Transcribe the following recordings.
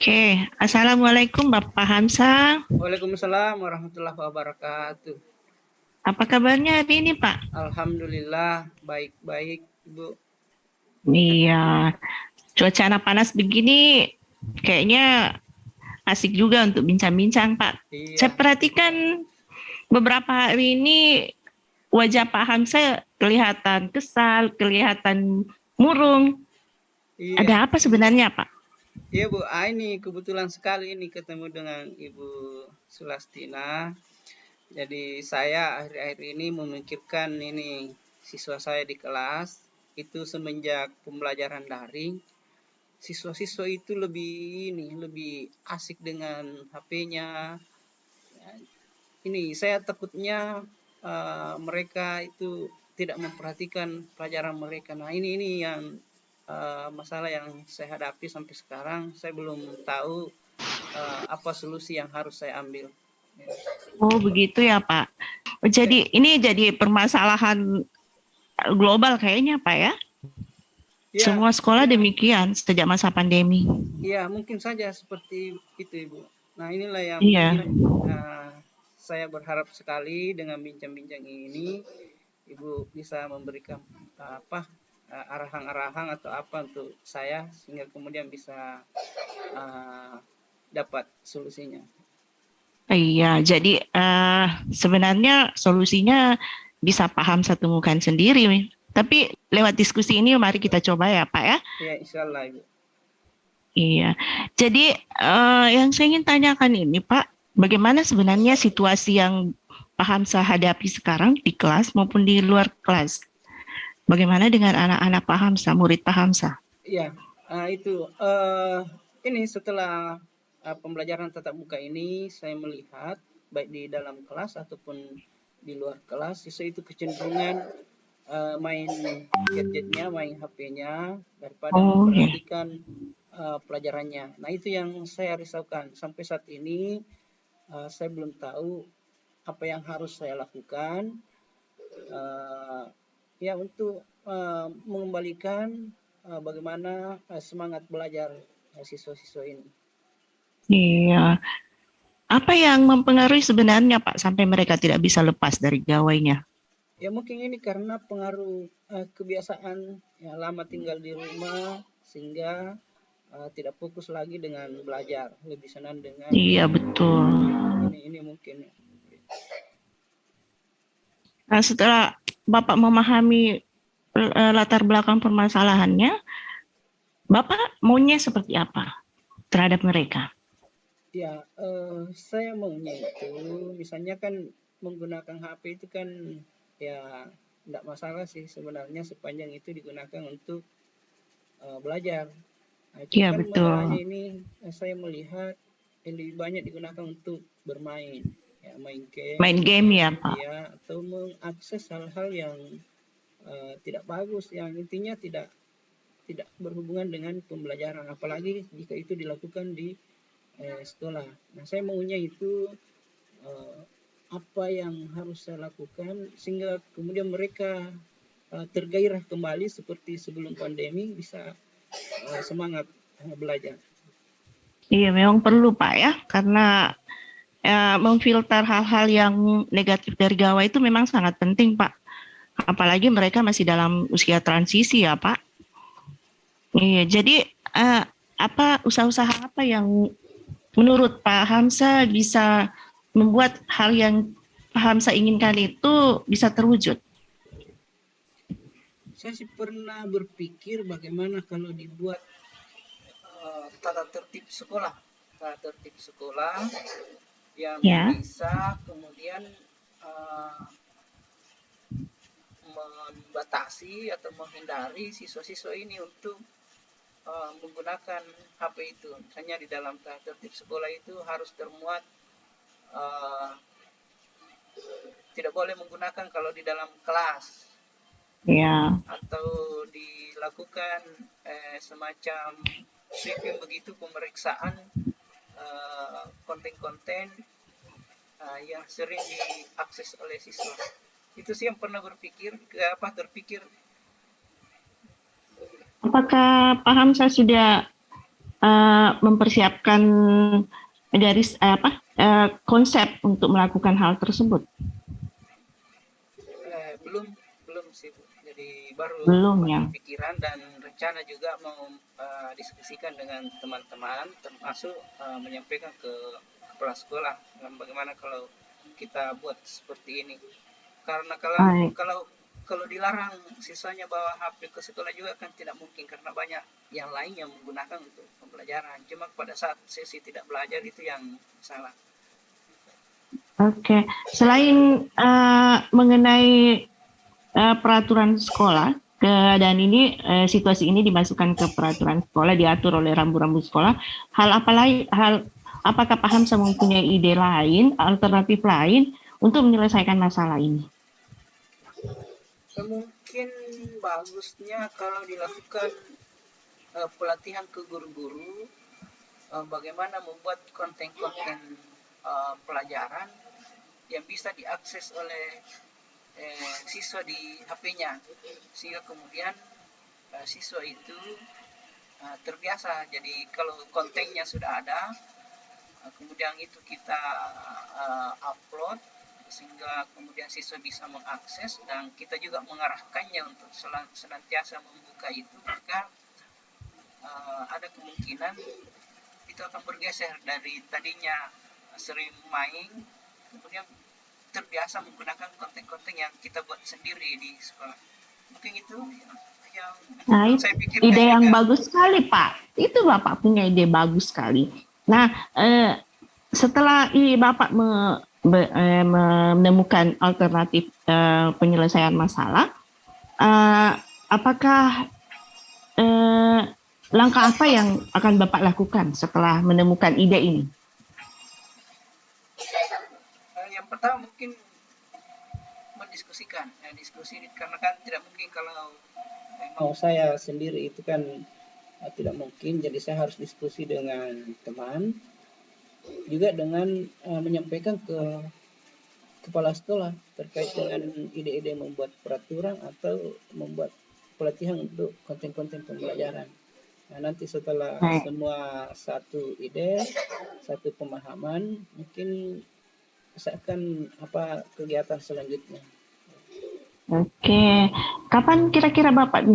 Oke, Assalamualaikum Bapak Hamsa. Waalaikumsalam warahmatullahi wabarakatuh. Apa kabarnya hari ini Pak? Alhamdulillah baik-baik, Ibu. Iya, cuaca panas begini kayaknya asik juga untuk bincang-bincang Pak. Saya Iya, perhatikan beberapa hari ini wajah Pak Hamsa kelihatan kesal, kelihatan murung. iya, Ada apa sebenarnya Pak? iya Bu. Ini kebetulan sekali ini ketemu dengan Ibu Sulastina. Jadi saya akhir-akhir ini memikirkan ini siswa saya di kelas itu semenjak pembelajaran daring, siswa-siswa itu lebih asik dengan HP-nya. Ini saya takutnya mereka itu tidak memperhatikan pelajaran mereka. Nah, ini yang masalah yang saya hadapi sampai sekarang. Saya belum tahu apa solusi yang harus saya ambil. Ya. Oh begitu ya Pak. Jadi ini jadi permasalahan global kayaknya Pak ya? Ya, Semua sekolah demikian sejak masa pandemi. ya mungkin saja seperti itu, Ibu. Nah, inilah yang Iya. mungkin saya berharap sekali dengan bincang-bincang ini Ibu bisa memberikan apa arahan-arahan atau apa untuk saya sehingga kemudian bisa uh, dapat solusinya. Iya, jadi sebenarnya solusinya bisa paham satu temukan sendiri. Tapi lewat diskusi ini mari kita coba ya Pak ya. Ya, insya Allah Ibu. Iya, jadi yang saya ingin tanyakan ini Pak, bagaimana sebenarnya situasi yang Pak Hamzah hadapi sekarang di kelas maupun di luar kelas? Bagaimana dengan anak-anak Pak Hamzah, murid Pak Hamzah? Ya, itu ini setelah pembelajaran tatap muka ini saya melihat baik di dalam kelas ataupun di luar kelas siswa itu kecenderungan main gadgetnya, main HP-nya daripada Oh ya, memperhatikan pelajarannya. Nah, itu yang saya risaukan. Sampai saat ini saya belum tahu apa yang harus saya lakukan uh, ya untuk mengembalikan bagaimana semangat belajar siswa-siswa ini. iya. Apa yang mempengaruhi sebenarnya Pak sampai mereka tidak bisa lepas dari gawainya? Ya mungkin ini karena pengaruh kebiasaan ya, lama tinggal di rumah sehingga tidak fokus lagi dengan belajar, lebih senang dengan Iya betul. ini mungkin. Nah, setelah Bapak memahami latar belakang permasalahannya, Bapak maunya seperti apa terhadap mereka? Ya, saya maunya itu misalnya kan menggunakan HP itu kan ya tidak masalah sih sebenarnya sepanjang itu digunakan untuk belajar. Nah, cuma Iya kan masalahnya betul. ini saya melihat yang lebih banyak digunakan untuk bermain, ya main game, Main game ya Pak. ya atau mengakses hal-hal yang tidak bagus, yang intinya tidak tidak berhubungan dengan pembelajaran, apalagi jika itu dilakukan di sekolah. Nah, saya maunya itu uh, apa yang harus saya lakukan sehingga kemudian mereka tergairah kembali seperti sebelum pandemi bisa semangat belajar. Iya memang perlu Pak ya, karena memfilter hal-hal yang negatif dari gawai itu memang sangat penting Pak. Apalagi mereka masih dalam usia transisi ya Pak. Iya, jadi eh, apa usaha-usaha apa yang menurut Pak Hamsa bisa membuat hal yang Pak Hamsa inginkan itu bisa terwujud? Saya sih pernah berpikir bagaimana kalau dibuat tata tertib sekolah, tata tertib sekolah yang Ya. bisa kemudian uh, membatasi atau menghindari siswa-siswa ini untuk menggunakan HP itu. Misalnya di dalam tata tertib sekolah itu harus termuat uh, tidak boleh menggunakan kalau di dalam kelas Ya. atau dilakukan semacam sweeping begitu pemeriksaan konten-konten yang sering diakses oleh siswa. Itu sih yang pernah terpikir. Apakah Pak Hamsa sudah mempersiapkan konsep untuk melakukan hal tersebut? Belum belum sih Bu. Jadi baru Belum ya. pikiran dan rencana juga mau diskusikan dengan teman-teman, termasuk menyampaikan ke kepala sekolah bagaimana kalau kita buat seperti ini. Karena Baik. kalau dilarang siswanya bawa HP ke sekolah juga kan tidak mungkin karena banyak yang lain yang menggunakan untuk pembelajaran. Cuma pada saat sesi tidak belajar itu yang salah. Oke. Selain mengenai peraturan sekolah, dan ini situasi ini dimasukkan ke peraturan sekolah, diatur oleh rambu-rambu sekolah. Apakah Pak Hamzah mempunyai ide lain, alternatif lain untuk menyelesaikan masalah ini? Mungkin bagusnya kalau dilakukan pelatihan ke guru-guru bagaimana membuat konten-konten pelajaran yang bisa diakses oleh siswa di HP-nya, sehingga kemudian siswa itu terbiasa. Jadi kalau kontennya sudah ada, kemudian itu kita upload sehingga kemudian siswa bisa mengakses dan kita juga mengarahkannya untuk senantiasa membuka itu, maka ada kemungkinan itu akan bergeser dari tadinya sering main kemudian terbiasa menggunakan konten-konten yang kita buat sendiri di sekolah. Mungkin itu yang saya pikirkan. Ide yang bagus sekali Pak. Itu Bapak punya ide bagus sekali. Nah, setelah Bapak menemukan alternatif penyelesaian masalah, apakah langkah apa yang akan Bapak lakukan setelah menemukan ide ini? Yang pertama mungkin mendiskusikan, diskusi karena kan tidak mungkin kalau mau saya sendiri itu kan tidak mungkin, jadi saya harus diskusi dengan teman, juga dengan menyampaikan ke kepala sekolah terkait dengan ide-ide membuat peraturan atau membuat pelatihan untuk konten-konten pembelajaran. Nah, nanti setelah semua satu ide, satu pemahaman, mungkin akan kegiatan selanjutnya. Oke, kapan kira-kira Bapak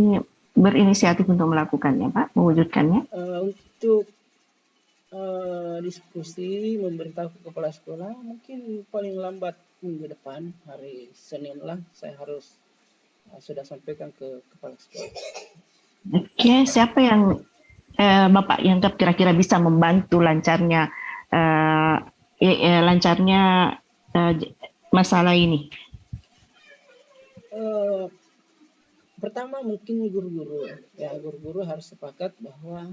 berinisiatif untuk melakukannya, Pak, mewujudkannya? Untuk diskusi memberitahu ke kepala sekolah mungkin paling lambat minggu depan, hari Senin lah, saya harus sudah sampaikan ke kepala sekolah. Oke, siapa yang Bapak yang kira-kira bisa membantu lancarnya masalah ini? Pertama mungkin guru-guru, ya guru-guru harus sepakat bahwa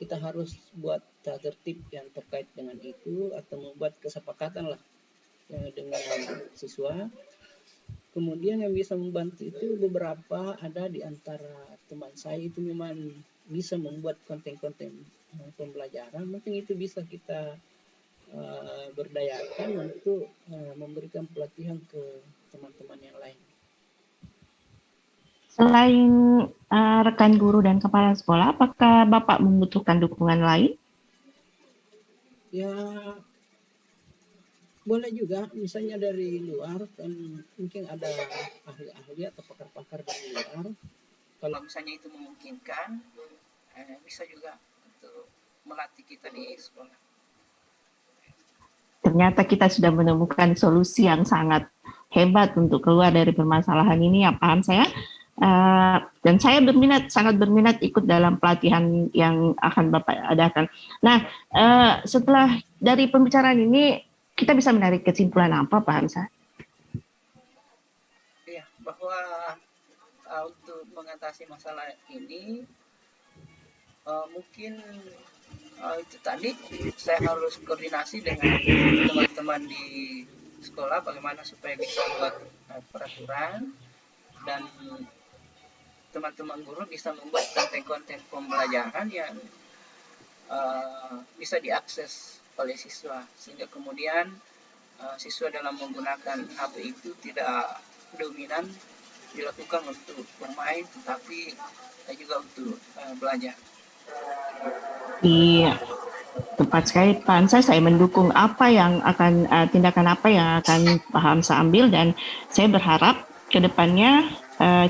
kita harus buat tertib yang terkait dengan itu atau membuat kesepakatan lah dengan siswa. Kemudian yang bisa membantu itu beberapa ada di antara teman saya itu memang bisa membuat konten-konten pembelajaran, mungkin itu bisa kita berdayakan untuk memberikan pelatihan ke teman-teman yang lain. Selain rekan guru dan kepala sekolah, apakah Bapak membutuhkan dukungan lain? Ya, boleh juga, misalnya dari luar, kan mungkin ada ahli-ahli atau pakar-pakar dari luar. Kalau misalnya itu memungkinkan, bisa juga untuk melatih kita di sekolah. Ternyata kita sudah menemukan solusi yang sangat hebat untuk keluar dari permasalahan ini, ya paham saya. Dan saya sangat berminat ikut dalam pelatihan yang akan Bapak adakan. Nah, setelah dari pembicaraan ini, kita bisa menarik kesimpulan apa, Pak Hamzah? Ya, bahwa untuk mengatasi masalah ini, mungkin itu tadi saya harus koordinasi dengan teman-teman di sekolah bagaimana supaya bisa buat peraturan, dan teman-teman guru bisa membuat konten-konten pembelajaran yang bisa diakses oleh siswa, sehingga kemudian siswa dalam menggunakan HP itu tidak dominan dilakukan untuk bermain, tetapi juga untuk belajar. Iya, tepat sekali Pak Ansa. Saya mendukung apa yang akan tindakan apa yang akan Pak Hamsa ambil, dan saya berharap ke depannya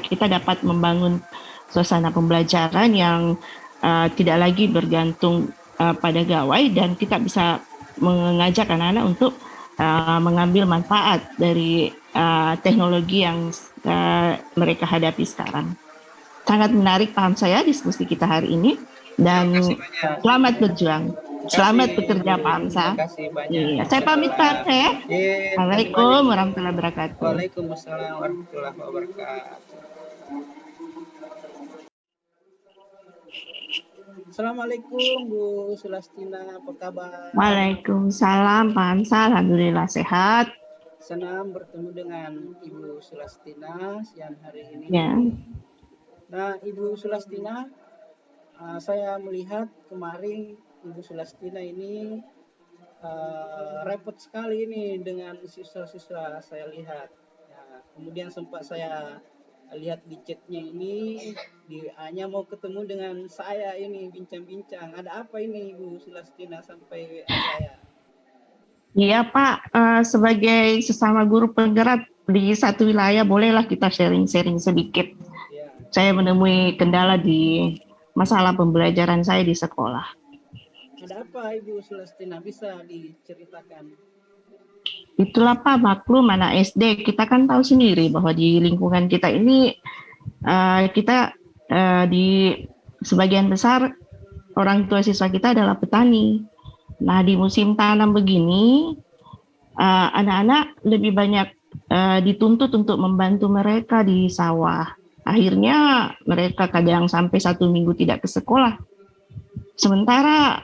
kita dapat membangun suasana pembelajaran yang tidak lagi bergantung pada gawai, dan kita bisa mengajak anak-anak untuk mengambil manfaat dari teknologi yang mereka hadapi sekarang. Sangat menarik paham saya diskusi kita hari ini, Terima dan kasih banyak. selamat berjuang. Terima kasih Selamat bekerja Ibu. Pak Terima Hamsa. kasih banyak. Iya, saya pamit Salam. Pak ya. Terima kasih banyak. Assalamualaikum warahmatullahi wabarakatuh. Waalaikumsalam warahmatullahi wabarakatuh. Assalamualaikum Bu Sulastina, apa kabar? Waalaikumsalam Pak Hamsa, alhamdulillah sehat. Senang bertemu dengan Ibu Sulastina siang hari ini. Ya. Nah, Ibu Sulastina, saya melihat kemarin Ibu Sulastina ini repot sekali ini dengan siswa-siswa, saya lihat. Ya, kemudian sempat saya lihat di chatnya ini, di WA-nya mau ketemu dengan saya ini, bincang-bincang. Ada apa ini Ibu Sulastina sampai WA saya? Iya Pak, sebagai sesama guru penggerak di satu wilayah, bolehlah kita sharing-sharing sedikit. Ya. Saya menemui kendala di masalah pembelajaran saya di sekolah. Ada apa Ibu Sulastina, bisa diceritakan? Itulah Pak, maklum anak SD, kita kan tahu sendiri bahwa di lingkungan kita ini kita di sebagian besar orang tua siswa kita adalah petani. Nah, di musim tanam begini anak-anak lebih banyak dituntut untuk membantu mereka di sawah. Akhirnya mereka kadang sampai 1 minggu tidak ke sekolah. Sementara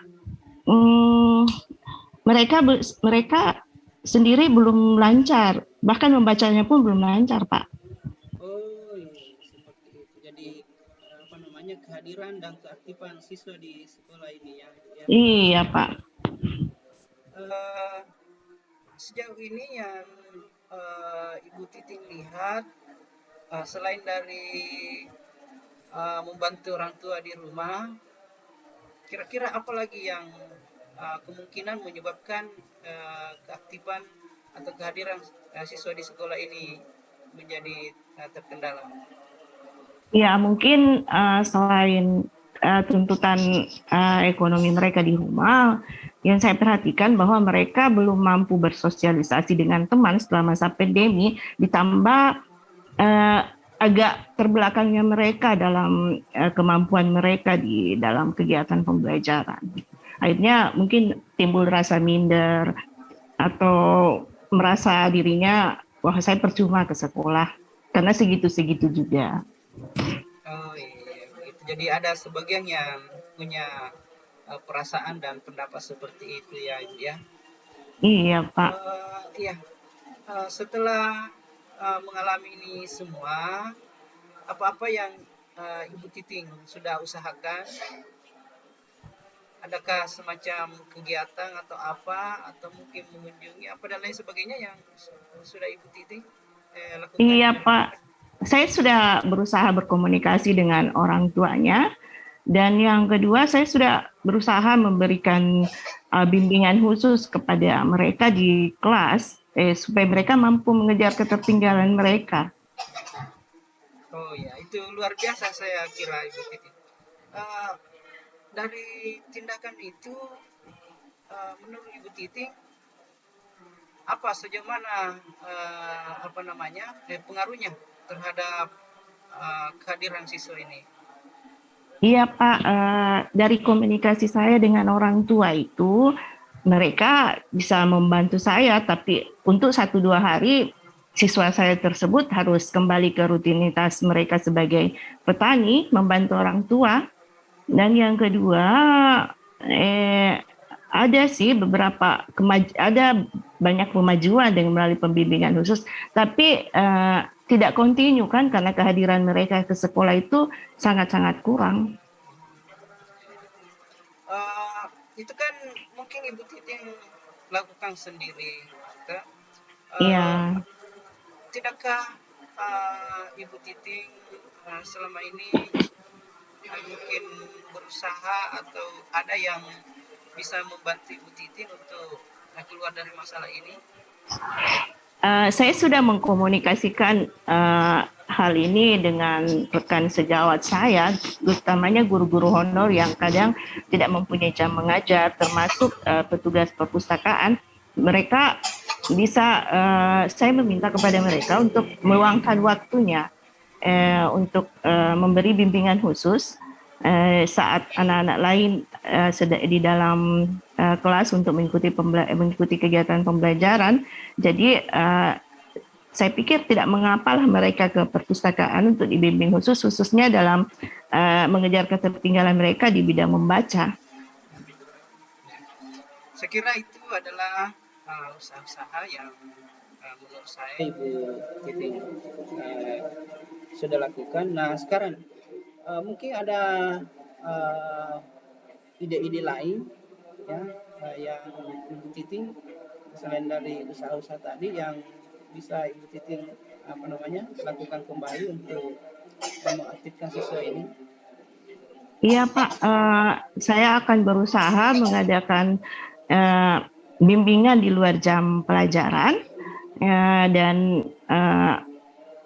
mereka sendiri belum lancar, bahkan membacanya pun belum lancar, Pak. Oh iya, seperti itu. Jadi apa namanya, kehadiran dan keaktifan siswa di sekolah ini ya. Iya, Pak. Sejauh ini yang Ibu Titin lihat, selain dari membantu orang tua di rumah, kira-kira apa lagi yang kemungkinan menyebabkan keaktifan atau kehadiran siswa di sekolah ini menjadi terkendala? Ya, mungkin selain tuntutan ekonomi mereka di rumah, yang saya perhatikan bahwa mereka belum mampu bersosialisasi dengan teman setelah masa pandemi, ditambah agak terbelakangnya mereka dalam kemampuan mereka di dalam kegiatan pembelajaran. Akhirnya mungkin timbul rasa minder atau merasa dirinya, wah saya percuma ke sekolah, karena segitu-segitu juga. Oh iya, begitu. Jadi ada sebagian yang punya perasaan dan pendapat seperti itu ya, Ibu ya. Iya, Pak. Iya, setelah mengalami ini semua, apa-apa yang Ibu Titing sudah usahakan? Adakah semacam kegiatan atau apa, atau mungkin mengunjungi apa dan lain sebagainya yang sudah Ibu Titing lakukan? Iya, Pak. Saya sudah berusaha berkomunikasi dengan orang tuanya, dan yang kedua saya sudah berusaha memberikan bimbingan khusus kepada mereka di kelas supaya mereka mampu mengejar ketertinggalan mereka. Oh ya, itu luar biasa saya kira Ibu Titing. Dari tindakan itu, menurut Ibu Titing, apa sejauh mana pengaruhnya terhadap kehadiran siswa ini? Iya Pak, dari komunikasi saya dengan orang tua itu, mereka bisa membantu saya, tapi untuk 1-2 hari siswa saya tersebut harus kembali ke rutinitas mereka sebagai petani, membantu orang tua. Dan yang kedua, ada sih ada banyak kemajuan dengan melalui pembimbingan khusus, tapi tidak kontinu kan, karena kehadiran mereka ke sekolah itu sangat-sangat kurang. Itu kan mungkin Ibu Titing lakukan sendiri. Iya. Tidakkah Ibu Titing selama ini mungkin berusaha atau ada yang bisa membantu Ibu Titin untuk keluar dari masalah ini? Saya sudah mengkomunikasikan hal ini dengan rekan sejawat saya, utamanya guru-guru honor yang kadang tidak mempunyai jam mengajar, termasuk petugas perpustakaan. Mereka bisa, saya meminta kepada mereka untuk meluangkan waktunya untuk memberi bimbingan khusus saat anak-anak lain di dalam kelas untuk mengikuti kegiatan pembelajaran. Jadi saya pikir tidak mengapalah mereka ke perpustakaan untuk dibimbing khususnya dalam mengejar ketertinggalan mereka di bidang membaca. Saya kira itu adalah usaha-usaha yang menurut saya Ibu Titin sudah lakukan. Nah sekarang mungkin ada ide-ide lain ya yang Ibu Titin selain dari usaha-usaha tadi yang bisa Ibu Titin lakukan kembali untuk mengaktifkan siswa ini. Iya Pak, saya akan berusaha mengadakan bimbingan di luar jam pelajaran dan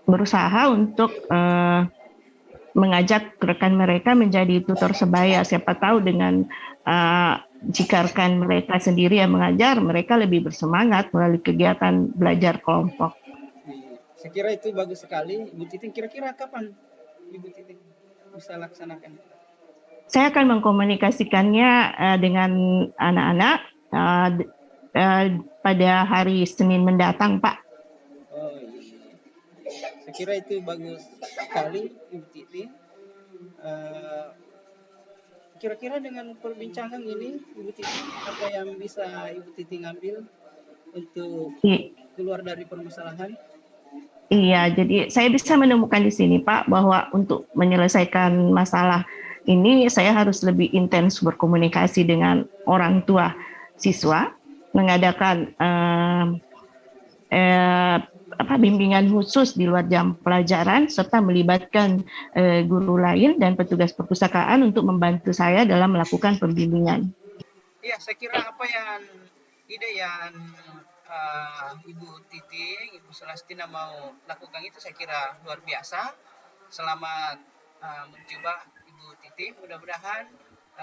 berusaha untuk mengajak rekan mereka menjadi tutor sebaya. Siapa tahu dengan jika rekan mereka sendiri yang mengajar, mereka lebih bersemangat melalui kegiatan belajar kelompok. Saya kira itu bagus sekali. Ibu Titin, kira-kira kapan Ibu Titin bisa laksanakan? Saya akan mengkomunikasikannya dengan anak-anak pada hari Senin mendatang, Pak. Oh iya. Saya kira itu bagus sekali, Ibu Titin. Kira-kira dengan perbincangan ini, Ibu Titin, apa yang bisa Ibu Titin ambil untuk keluar dari permasalahan? Iya, jadi saya bisa menemukan di sini, Pak, bahwa untuk menyelesaikan masalah ini saya harus lebih intens berkomunikasi dengan orang tua siswa, mengadakan bimbingan khusus di luar jam pelajaran, serta melibatkan guru lain dan petugas perpustakaan untuk membantu saya dalam melakukan pembimbingan. Iya, saya kira apa yang ide yang Ibu Titin, Ibu Selastina mau lakukan itu saya kira luar biasa. Selamat mencoba Ibu Titin, mudah-mudahan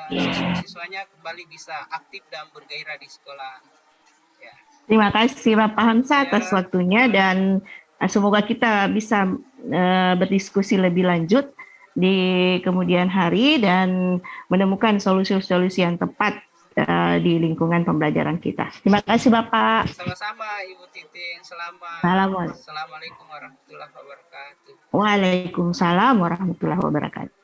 siswa-siswanya kembali bisa aktif dan bergairah di sekolah. Ya. Terima kasih Bapak Hamsa atas waktunya dan semoga kita bisa berdiskusi lebih lanjut di kemudian hari dan menemukan solusi-solusi yang tepat di lingkungan pembelajaran kita. Terima kasih Bapak. Sama-sama Ibu Titin, selamat. Assalamualaikum warahmatullahi wabarakatuh. Waalaikumsalam warahmatullahi wabarakatuh.